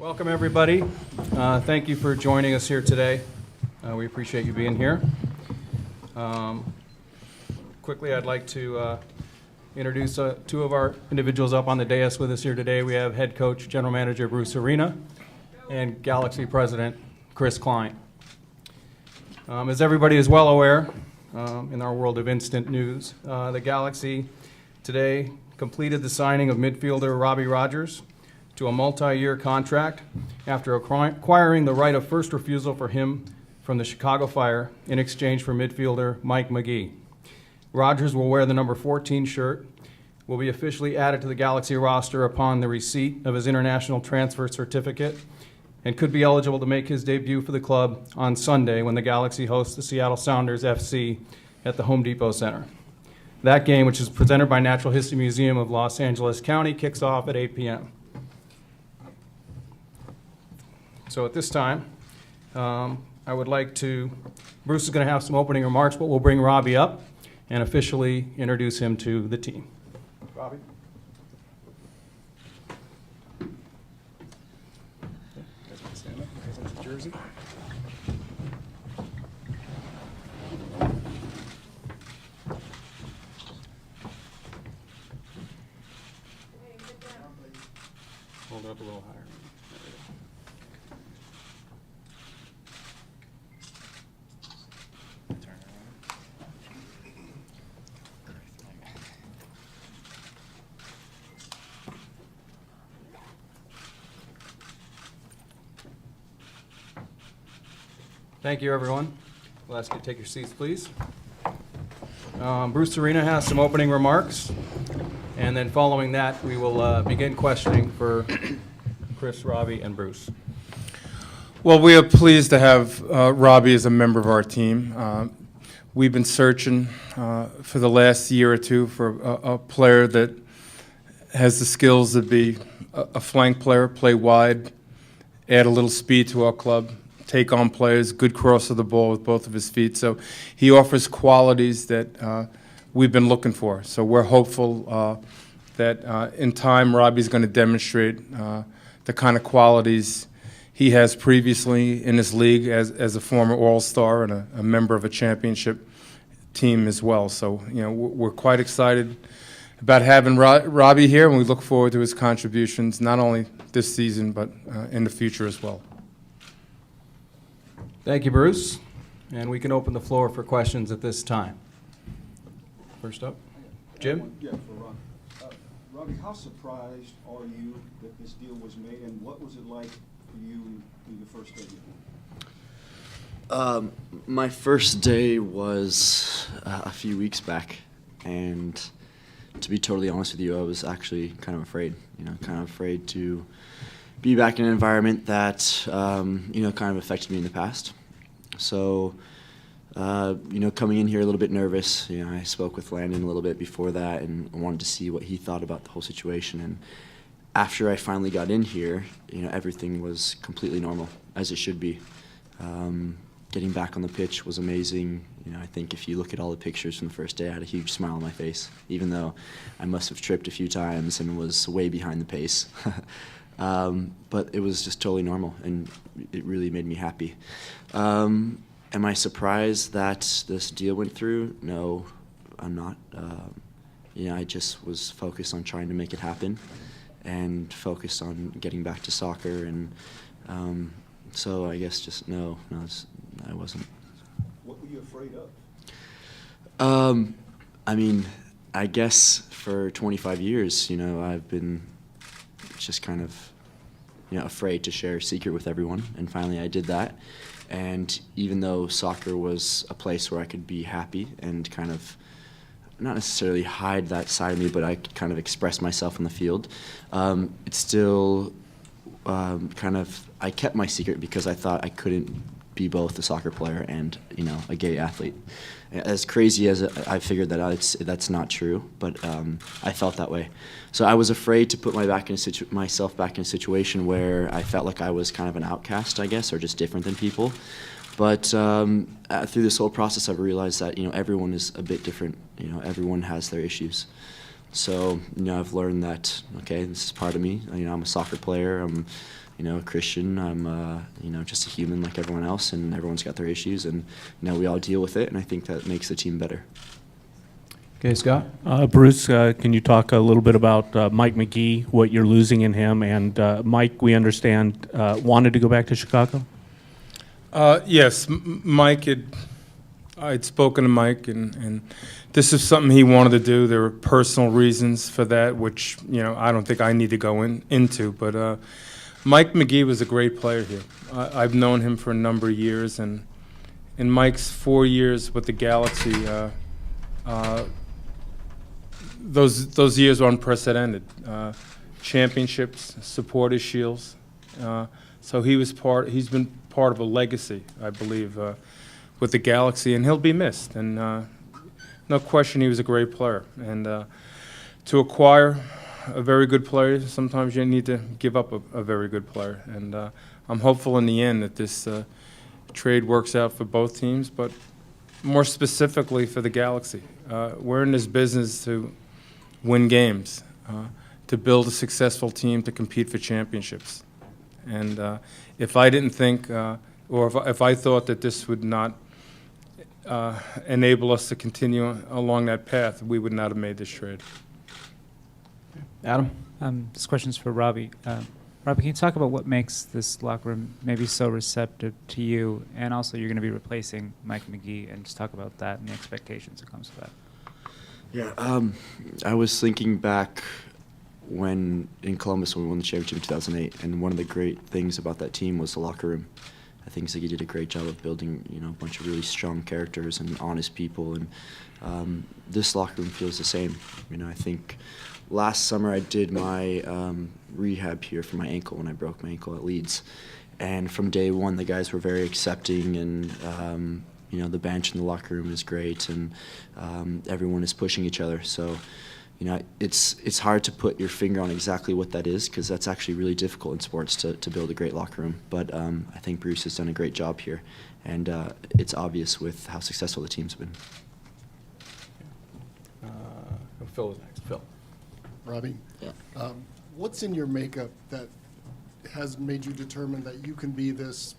Welcome, everybody. Thank you for joining us here today. We appreciate you being here. Quickly, I'd like to introduce two of our individuals up on the dais with us here today. We have head coach, general manager Bruce Arena, and Galaxy president Chris Klein. As everybody is well aware, in our world of instant news, the Galaxy today completed the signing of midfielder Robbie Rogers to a multi-year contract after acquiring the right of first refusal for him from the Chicago Fire in exchange for midfielder Mike McGee. Rogers will wear the number 14 shirt, will be officially added to the Galaxy roster upon the receipt of his international transfer certificate, and could be eligible to make his debut for the club on Sunday when the Galaxy hosts the Seattle Sounders FC at the Home Depot Center. That game, which is presented by Natural History Museum of Los Angeles County, kicks off at 8 p.m. So at this time, I would like to, Bruce is going to have some opening remarks, but we'll bring Robbie up and officially introduce him to the team. Robbie? You guys want to stand up? You guys want the jersey? Hold it up a little higher. Thank you, everyone. We'll ask you to take your seats, please. Bruce Arena has some opening remarks, and then following that, we will begin questioning for Chris, Robbie, and Bruce. Well, we are pleased to have Robbie as a member of our team. We've been searching for the last year or two for a player that has the skills to be a flank player, play wide, add a little speed to our club, take on players, good cross of the ball with both of his feet. So he offers qualities that we've been looking for. So we're hopeful that in time Robbie's going to demonstrate the kind of qualities he has previously in his league as a former All-Star and a member of a championship team as well. So, you know, we're quite excited about having Robbie here, and we look forward to his contributions not only this season but in the future as well. Thank you, Bruce. And we can open the floor for questions at this time. First up, Jim? Yeah, for Ron. Robbie, how surprised are you that this deal was made, and what was it like for you in your first day? My first day was a few weeks back, and to be totally honest with you, I was actually kind of afraid to be back in an environment that, kind of affected me in the past. So, coming in here a little bit nervous, I spoke with Landon a little bit before that and wanted to see what he thought about the whole situation. And after I finally got in here, everything was completely normal, as it should be. Getting back on the pitch was amazing. I think if you look at all the pictures from the first day, I had a huge smile on my face, even though I must have tripped a few times and was way behind the pace. But it was just totally normal, and it really made me happy. Am I surprised that this deal went through? No, I'm not. I just was focused on trying to make it happen and focused on getting back to soccer. And so I guess just no, I wasn't. What were you afraid of? I guess for 25 years, I've been just kind of, afraid to share a secret with everyone, and finally I did that. And even though soccer was a place where I could be happy and kind of not necessarily hide that side of me, but I could kind of express myself in the field, it's still I kept my secret because I thought I couldn't be both a soccer player and a gay athlete. As crazy as I figured that out, that's not true, but I felt that way. So I was afraid to put myself back in a situation where I felt like I was kind of an outcast, I guess, or just different than people. But through this whole process, I've realized that everyone is a bit different. Everyone has their issues. So I've learned that, okay, this is part of me. I'm a soccer player. I'm a Christian. I'm, just a human like everyone else, and everyone's got their issues, and we all deal with it, and I think that makes the team better. Okay, Scott? Bruce, can you talk a little bit about Mike McGee, what you're losing in him? And Mike, we understand, wanted to go back to Chicago? Yes, Mike I'd spoken to Mike, and this is something he wanted to do. There were personal reasons for that, which, I don't think I need to go into. But Mike McGee was a great player here. I've known him for a number of years, and in Mike's 4 years with the Galaxy, those years were unprecedented. Championships, supporters shields. So he's been part of a legacy, I believe, with the Galaxy, and he'll be missed. And no question, he was a great player. And to acquire a very good player, sometimes you need to give up a very good player. And I'm hopeful in the end that this trade works out for both teams, but more specifically for the Galaxy. We're in this business to win games, to build a successful team to compete for championships. And if I didn't think, or if I thought that this would not enable us to continue along that path, we would not have made this trade. Adam? This question's for Robbie. Robbie, can you talk about what makes this locker room maybe so receptive to you? And also, you're going to be replacing Mike McGee, and just talk about that and the expectations that comes with that. Yeah, I was thinking back when in Columbus when we won the championship in 2008, and one of the great things about that team was the locker room. I think Ziggy did a great job of building, a bunch of really strong characters and honest people, and this locker room feels the same. I think last summer I did my rehab here for my ankle when I broke my ankle at Leeds, and from day one the guys were very accepting, and the bench in the locker room is great, and everyone is pushing each other. So, it's hard to put your finger on exactly what that is, because that's actually really difficult in sports to build a great locker room. But I think Bruce has done a great job here, and it's obvious with how successful the team's been. Phil is next. Phil. Robbie? Yeah. What's in your makeup that has made you determine that you can be this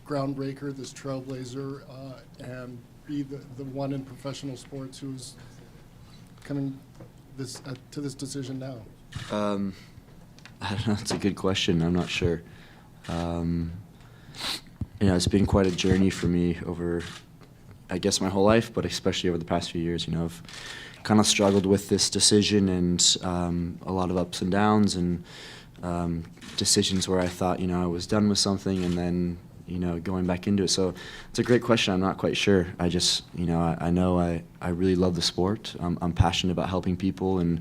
groundbreaker, this trailblazer, and be the one in professional sports who's coming to this decision now? I don't know. It's a good question. I'm not sure. It's been quite a journey for me over, I guess, my whole life, but especially over the past few years. I've kind of struggled with this decision, and a lot of ups and downs, and decisions where I thought, I was done with something, and then, going back into it. So it's a great question. I'm not quite sure. I just, I know I really love the sport. I'm passionate about helping people, and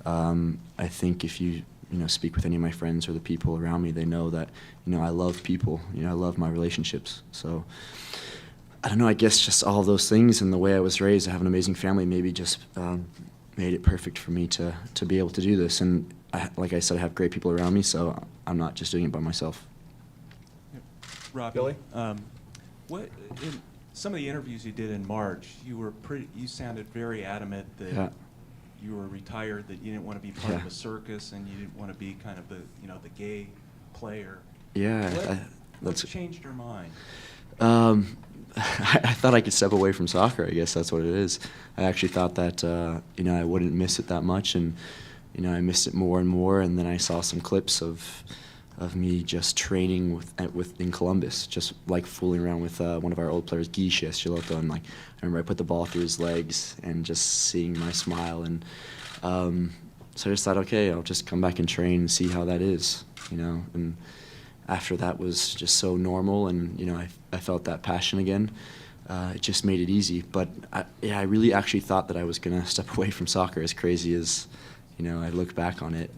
I think if you speak with any of my friends or the people around me, they know that, I love people. I love my relationships. So I don't know, I guess just all those things and the way I was raised, I have an amazing family, maybe just made it perfect for me to be able to do this. And like I said, I have great people around me, so I'm not just doing it by myself. Robbie, Billy? what in some of the interviews you did in March, you sounded very adamant that you were retired, that you didn't want to be part of a circus, and you didn't want to be kind of the the gay player. Yeah, what changed your mind? I thought I could step away from soccer. I guess that's what it is. I actually thought that I wouldn't miss it that much, and I missed it more and more. And then I saw some clips of me just training in Columbus, just like fooling around with one of our old players, Guy Chiloto, and I remember I put the ball through his legs and just seeing my smile, and so I just thought, okay, I'll just come back and train and see how that is, and after that was just so normal, and I felt that passion again. It just made it easy, but I really actually thought that I was gonna step away from soccer, as crazy as I look back on it.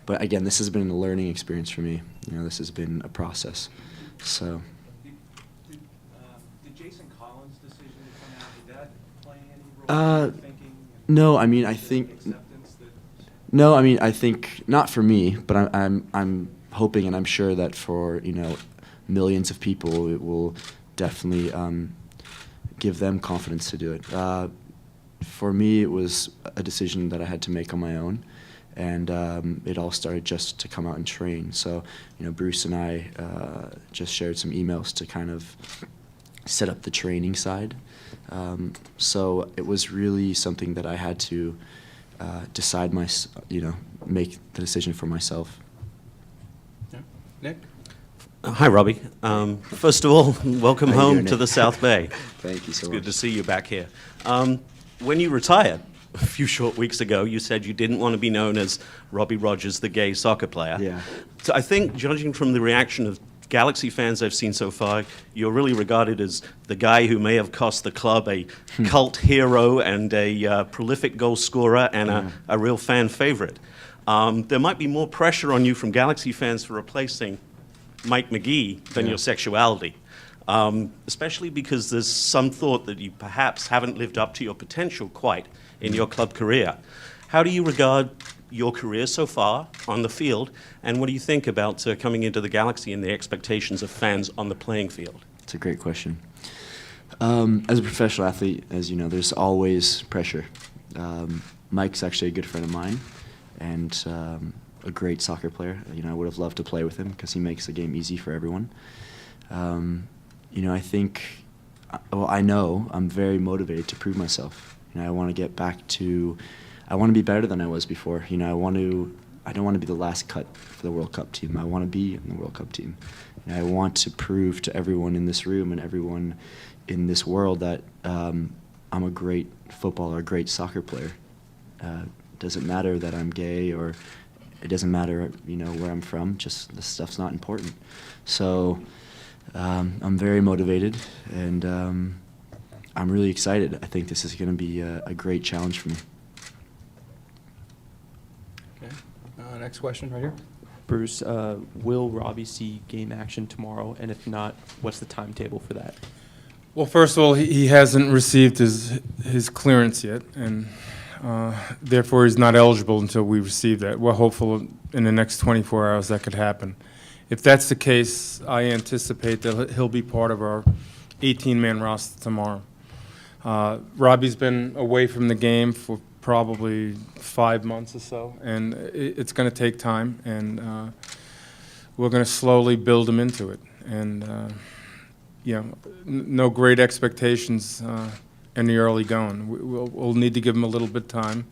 But again, this has been a learning experience for me. This has been a process. So. Did Jason Collins' decision to come out, did that play any role in your thinking? No, I mean, I think. No, I mean, I think not for me, but I'm hoping and I'm sure that for millions of people, it will definitely give them confidence to do it. For me, it was a decision that I had to make on my own. and it all started just to come out and train. So, Bruce and I just shared some emails to kind of set up the training side. So it was really something that I had to decide make the decision for myself. Yeah. Nick? Hi, Robbie. First of all, welcome How you home doing, to Nick? the South Bay. Thank you so It's much. good to see you back here. When you retired a few short weeks ago, you said you didn't want to be known as Robbie Rogers, the gay soccer player. Yeah. So I think, judging from the reaction of Galaxy fans I've seen so far, you're really regarded as the guy who may have cost the club a cult hero and a prolific goal scorer and a real fan favorite. There might be more pressure on you from Galaxy fans for replacing Mike McGee than your sexuality, especially because there's some thought that you perhaps haven't lived up to your potential quite in your club career. How do you regard your career so far on the field, and what do you think about coming into the Galaxy and the expectations of fans on the playing field? It's a great question. As a professional athlete, as you know, there's always pressure. Mike's actually a good friend of mine, and a great soccer player. I would have loved to play with him because he makes the game easy for everyone. I think, I know I'm very motivated to prove myself. I want to get back to, I want to be better than I was before. I don't want to be the last cut for the World Cup team. I want to be in the World Cup team. I want to prove to everyone in this room and everyone in this world that I'm a great footballer, a great soccer player. Doesn't matter that I'm gay, or it doesn't matter, where I'm from. Just this stuff's not important. So I'm very motivated, and I'm really excited. I think this is going to be a great challenge for me. Okay. Next question right here. Bruce, will Robbie see game action tomorrow? And if not, what's the timetable for that? Well, first of all, he hasn't received his clearance yet, and therefore he's not eligible until we receive that. We're hopeful in the next 24 hours that could happen. If that's the case, I anticipate that he'll be part of our 18-man roster tomorrow. Robbie's been away from the game for probably 5 months or so, and it's going to take time, and we're going to slowly build him into it. And no great expectations in the early going. We'll need to give him a little bit of time.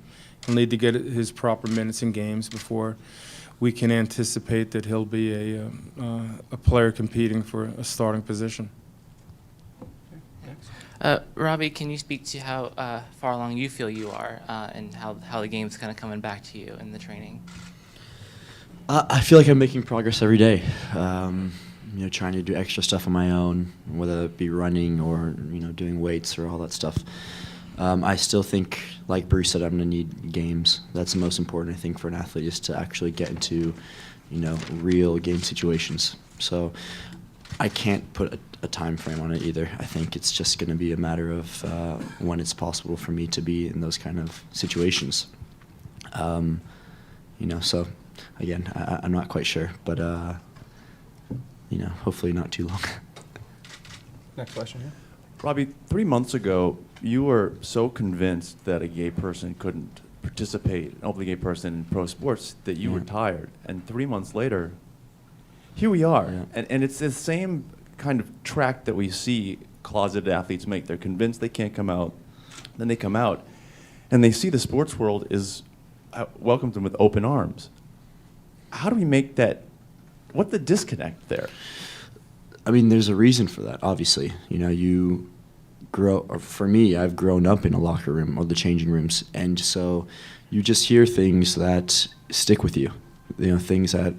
He'll need to get his proper minutes in games before we can anticipate that he'll be a player competing for a starting position. Robbie, can you speak to how far along you feel you are and how the game's kind of coming back to you in the training? I feel like I'm making progress every day. Trying to do extra stuff on my own, whether it be running or doing weights or all that stuff. I still think, like Bruce said, I'm going to need games. That's the most important, I think, for an athlete, is to actually get into real game situations. So I can't put a time frame on it either. I think it's just going to be a matter of when it's possible for me to be in those kind of situations. So again, I'm not quite sure, but hopefully not too long. Next question here. Robbie, 3 months ago, you were so convinced that a gay person couldn't participate, an openly gay person, in pro sports, that you retired. And 3 months later, here we are. Yeah. And it's the same kind of track that we see closeted athletes make. They're convinced they can't come out. Then they come out, and they see the sports world is welcomes them with open arms. How do we make that? What's the disconnect there? I mean, there's a reason for that, obviously. You grow, or for me, I've grown up in a locker room or the changing rooms, and so you just hear things that stick with you. Things that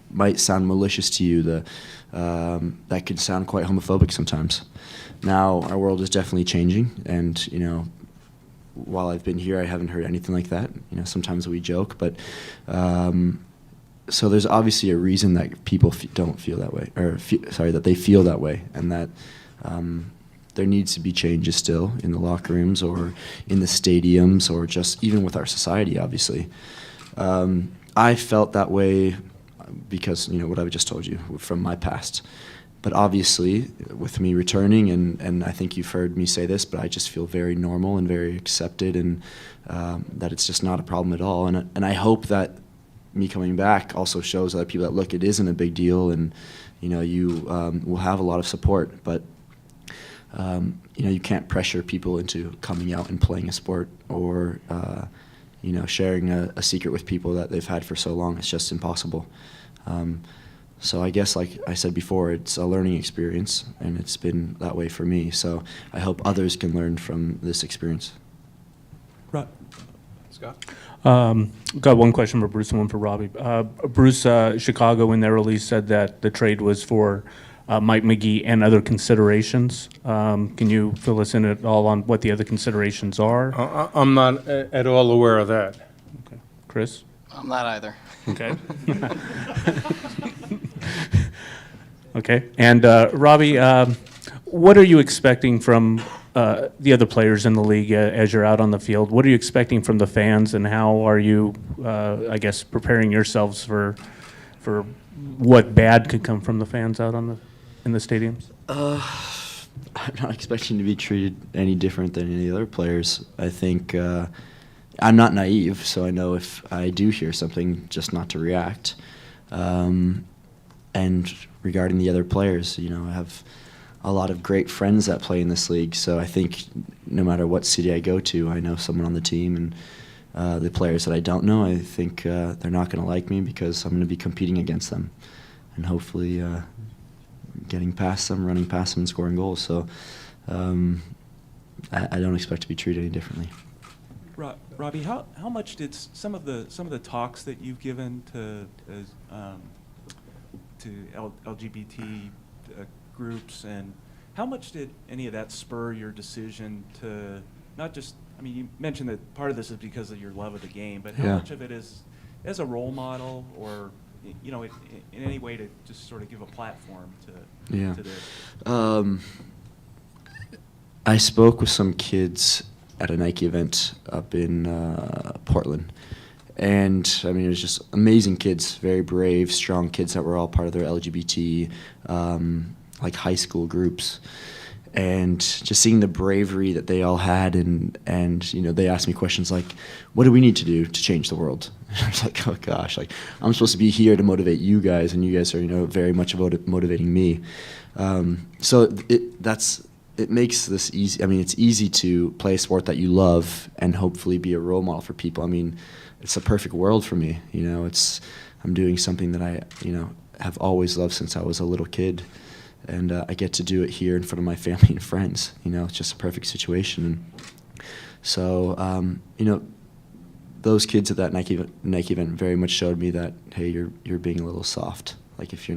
might sound malicious to you, that can sound quite homophobic sometimes. Now our world is definitely changing, and while I've been here, I haven't heard anything like that. Sometimes we joke, but so there's obviously a reason that people don't feel that way, or that they feel that way, and that there needs to be changes still in the locker rooms or in the stadiums or just even with our society, obviously. I felt that way because, what I just told you from my past. But obviously, with me returning, and I think you've heard me say this, but I just feel very normal and very accepted, and that it's just not a problem at all. And I hope that me coming back also shows other people that, look, it isn't a big deal, and you will have a lot of support. But you can't pressure people into coming out and playing a sport, or sharing a secret with people that they've had for so long. It's just impossible. So I guess, like I said before, it's a learning experience, and it's been that way for me. So I hope others can learn from this experience. Scott? Got one question for Bruce and one for Robbie. Bruce, Chicago in their release said that the trade was for Mike Magee and other considerations. Can you fill us in at all on what the other considerations are? I'm not at all aware of that. Okay. Chris? I'm not either. Okay. Okay. And Robbie, what are you expecting from the other players in the league as you're out on the field? What are you expecting from the fans, and how are you, I guess, preparing yourselves for what bad could come from the fans out in the stadiums? I'm not expecting to be treated any different than any other players. I think I'm not naive, so I know if I do hear something, just not to react. And regarding the other players, I have a lot of great friends that play in this league, so I think no matter what city I go to, I know someone on the team, and the players that I don't know, I think they're not going to like me because I'm going to be competing against them, and hopefully getting past them, running past them, and scoring goals. So I don't expect to be treated any differently. Robbie, how much did some of the talks that you've given to LGBT groups, and how much did any of that spur your decision to not just, you mentioned that part of this is because of your love of the game, but how much of it is as a role model, or in any way to just sort of give a platform to this? I spoke with some kids at a Nike event up in Portland. And, it was just amazing kids, very brave, strong kids that were all part of their LGBT, high school groups. And just seeing the bravery that they all had, and they asked me questions like, what do we need to do to change the world? And I was like, oh gosh, I'm supposed to be here to motivate you guys, and you guys are, very much about motivating me. So it makes this easy. It's easy to play a sport that you love and hopefully be a role model for people. It's a perfect world for me. I'm doing something that I, have always loved since I was a little kid, and I get to do it here in front of my family and friends. It's just a perfect situation. And so, those kids at that Nike event very much showed me that, hey, you're being a little soft. If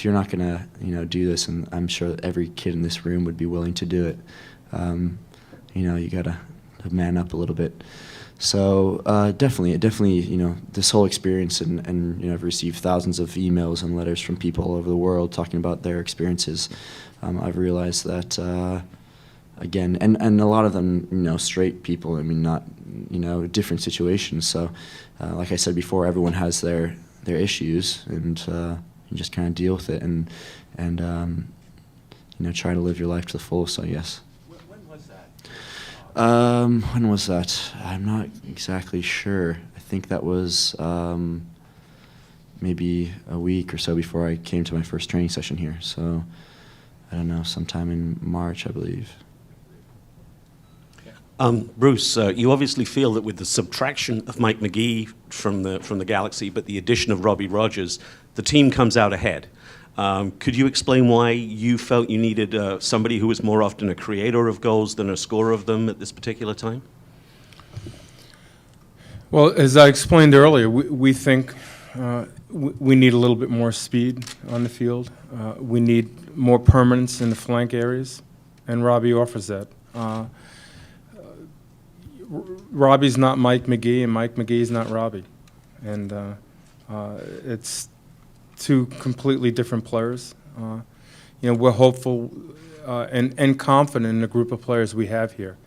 you're not gonna, do this, and I'm sure that every kid in this room would be willing to do it. You gotta man up a little bit. So definitely, this whole experience, and I've received thousands of emails and letters from people all over the world talking about their experiences. I've realized that, again, and a lot of them, straight people, not, different situations. So, like I said before, everyone has their issues, and you just kind of deal with it, and try to live your life to the fullest, I guess. When was that? I'm not exactly sure. I think that was maybe a week or so before I came to my first training session here. So, I don't know, sometime in March, I believe. Bruce, you obviously feel that with the subtraction of Mike Magee from the Galaxy, but the addition of Robbie Rogers, the team comes out ahead. Could you explain why you felt you needed somebody who was more often a creator of goals than a scorer of them at this particular time? Well, as I explained earlier, we think we need a little bit more speed on the field. We need more permanence in the flank areas, and Robbie offers that. Robbie's not Mike Magee, and Mike Magee's not Robbie. And it's two completely different players. We're hopeful and confident in the group of players we have here.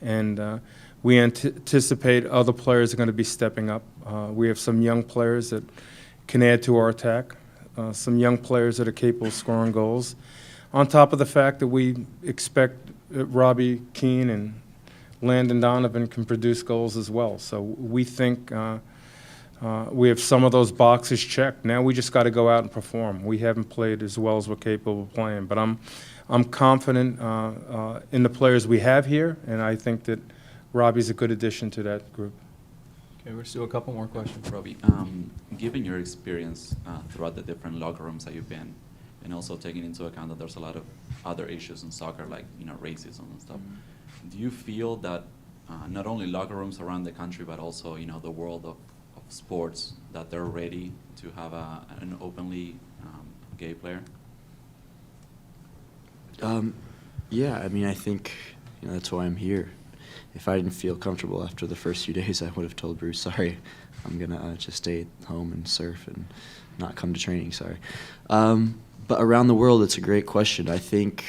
And we anticipate other players are going to be stepping up. We have some young players that can add to our attack. some young players that are capable of scoring goals. On top of the fact that we expect Robbie Keane and Landon Donovan can produce goals as well. So we think we have some of those boxes checked. Now we just got to go out and perform. We haven't played as well as we're capable of playing, but I'm confident in the players we have here, and I think that Robbie's a good addition to that group. Okay, we'll just do a couple more questions. Robbie, given your experience throughout the different locker rooms that you've been, and also taking into account that there's a lot of other issues in soccer, like racism and stuff, do you feel that not only locker rooms around the country, but also the world of sports, that they're ready to have an openly gay player? Yeah, I mean, I think that's why I'm here. If I didn't feel comfortable after the first few days, I would have told Bruce, sorry, I'm going to just stay at home and surf and not come to training, sorry. But around the world, it's a great question. I think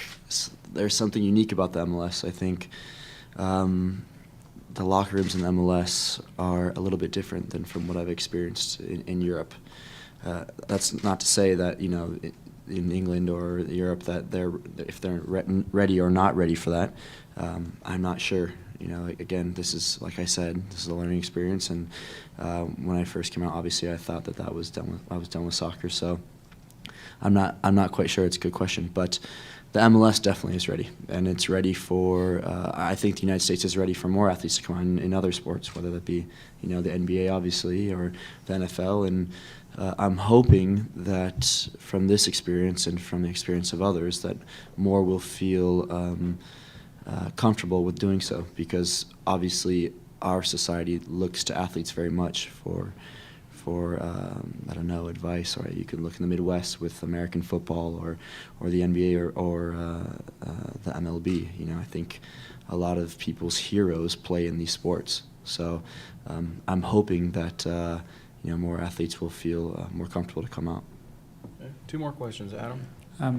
there's something unique about the MLS. I think the locker rooms in the MLS are a little bit different than from what I've experienced in Europe. That's not to say that, in England or Europe that if they're ready or not ready for that. I'm not sure. Again, this is, like I said, this is a learning experience, and when I first came out, obviously I thought that I was done with soccer. So I'm not quite sure. It's a good question, but the MLS definitely is ready, and it's ready for. I think the United States is ready for more athletes to come on in other sports, whether that be the NBA obviously or the NFL, and I'm hoping that from this experience and from the experience of others that more will feel comfortable with doing so, because obviously our society looks to athletes very much for I don't know, advice. Or you can look in the Midwest with American football or the NBA or the MLB. I think a lot of people's heroes play in these sports. So I'm hoping that more athletes will feel more comfortable to come out. Okay. Two more questions, Adam.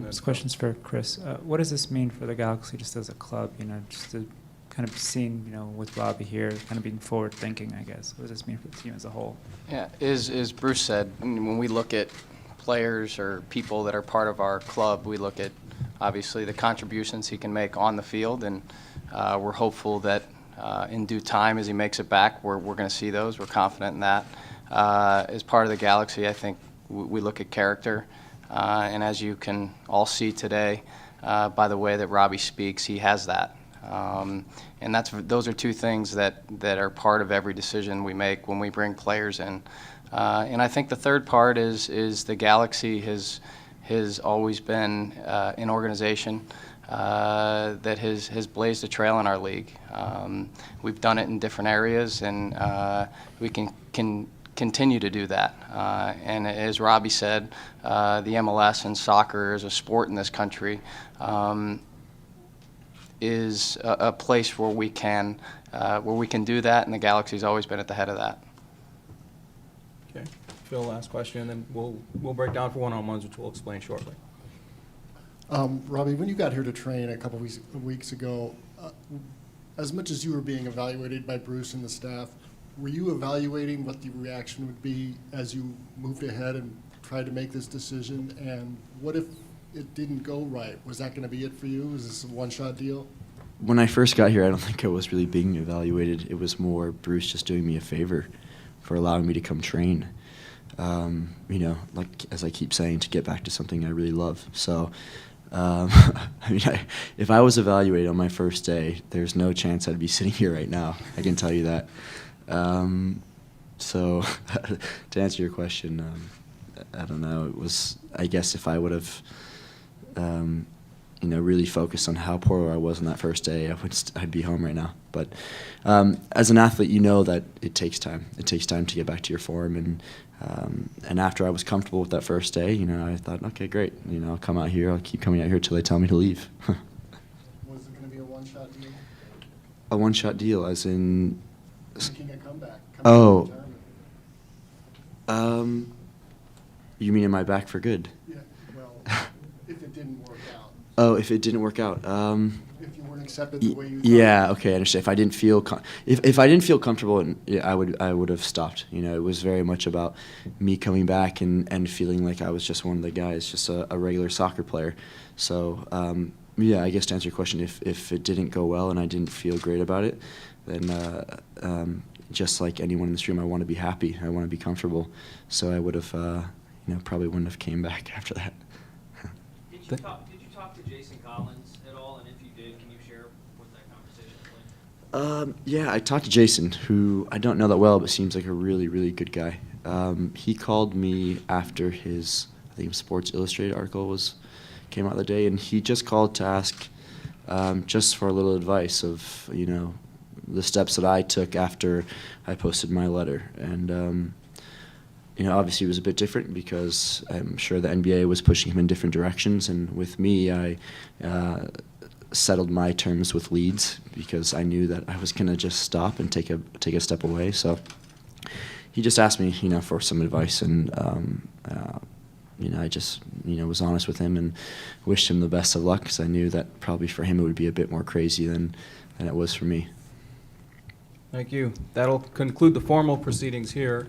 This question's for Chris. What does this mean for the Galaxy just as a club? Just to kind of seeing, with Robbie here, kind of being forward thinking, I guess. What does this mean for the team as a whole? Yeah, as Bruce said, when we look at players or people that are part of our club, we look at obviously the contributions he can make on the field, and we're hopeful that in due time as he makes it back, we're going to see those. We're confident in that. As part of the Galaxy, I think we look at character, and as you can all see today, by the way that Robbie speaks, he has that. And those are two things that are part of every decision we make when we bring players in. And I think the third part is the Galaxy has always been an organization that has blazed a trail in our league. We've done it in different areas, and we can continue to do that. And as Robbie said, the MLS and soccer as a sport in this country is a place where we can do that, and the Galaxy's always been at the head of that. Okay, Phil, last question, and then we'll break down for one-on-ones, which we'll explain shortly. Robbie, when you got here to train a couple weeks ago, as much as you were being evaluated by Bruce and the staff, were you evaluating what the reaction would be as you moved ahead and tried to make this decision? And what if it didn't go right? Was that going to be it for you? Was this a one-shot deal? When I first got here, I don't think I was really being evaluated. It was more Bruce just doing me a favor for allowing me to come train. Like as I keep saying, to get back to something I really love. So, if I was evaluated on my first day, there's no chance I'd be sitting here right now. I can tell you that. So, to answer your question, I don't know. It was, I guess, if I would have, really focused on how poor I was on that first day, I'd be home right now. But as an athlete, that it takes time. It takes time to get back to your form, and after I was comfortable with that first day, I thought, okay, great. I'll come out here. I'll keep coming out here till they tell me to leave. Was it going to be a one-shot deal? A one-shot deal, as in. Making a comeback. Oh. You mean am I back for good? Yeah. Well, if it didn't work out. Oh, if it didn't work out. If you weren't accept it the way you Yeah, okay, I understand. If I didn't feel if I didn't feel comfortable, yeah, I would have stopped. You know, it was very much about me coming back and feeling like I was just one of the guys, just a regular soccer player. So yeah, I guess to answer your question, if it didn't go well and I didn't feel great about it, then just like anyone in this room, I want to be happy. I want to be comfortable. So I would have, you know, probably wouldn't have came back after that. Did you talk to Jason Collins at all? And if you did, can you share what that conversation was like? Yeah, I talked to Jason, who I don't know that well, but seems like a really, really good guy. He called me after his, I think, Sports Illustrated article came out the day, and he just called to ask just for a little advice of, you know, the steps that I took after I posted my letter. And you know, obviously it was a bit different because I'm sure the NBA was pushing him in different directions, and with me, I settled my terms with Leeds because I knew that I was going to just stop and take a step away. So he just asked me, you know, for some advice, and you know, I just, you know, was honest with him and wished him the best of luck because I knew that probably for him it would be a bit more crazy than it was for me. Thank you. That'll conclude the formal proceedings here.